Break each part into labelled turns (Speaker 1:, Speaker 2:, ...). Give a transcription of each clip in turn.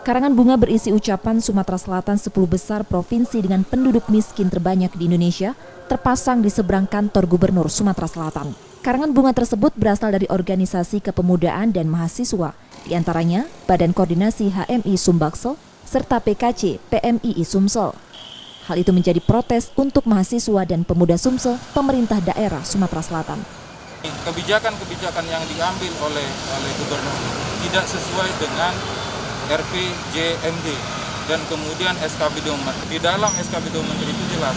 Speaker 1: Karangan bunga berisi ucapan Sumatera Selatan 10 besar provinsi dengan penduduk miskin terbanyak di Indonesia terpasang di seberang kantor Gubernur Sumatera Selatan. Karangan bunga tersebut berasal dari organisasi kepemudaan dan mahasiswa, di antaranya Badan Koordinasi HMI Sumbaksel serta PKC PMII Sumsel. Hal itu menjadi protes untuk mahasiswa dan pemuda Sumsel, pemerintah daerah Sumatera Selatan.
Speaker 2: Kebijakan-kebijakan yang diambil oleh Gubernur tidak sesuai dengan RPJMD dan kemudian SKB Domen. Di dalam SKB Domen itu jelas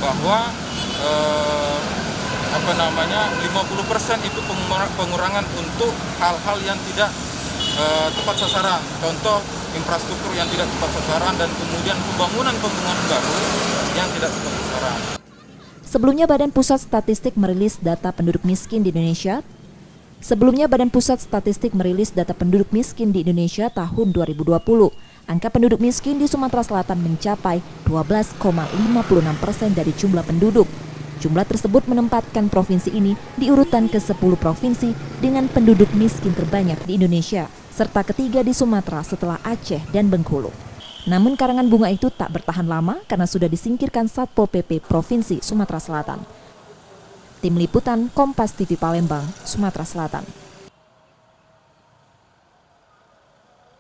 Speaker 2: bahwa 50% itu pengurangan untuk hal-hal yang tidak tepat sasaran. Contoh infrastruktur yang tidak tepat sasaran dan kemudian pembangunan baru yang tidak tepat sasaran.
Speaker 1: Sebelumnya Badan Pusat Statistik merilis data penduduk miskin di Indonesia. Badan Pusat Statistik merilis data penduduk miskin di Indonesia tahun 2020. Angka penduduk miskin di Sumatera Selatan mencapai 12,56% dari jumlah penduduk. Jumlah tersebut menempatkan provinsi ini di urutan ke-10 provinsi dengan penduduk miskin terbanyak di Indonesia, serta ketiga di Sumatera setelah Aceh dan Bengkulu. Namun karangan bunga itu tak bertahan lama karena sudah disingkirkan Satpol PP Provinsi Sumatera Selatan. Tim Liputan Kompas TV Palembang, Sumatera Selatan.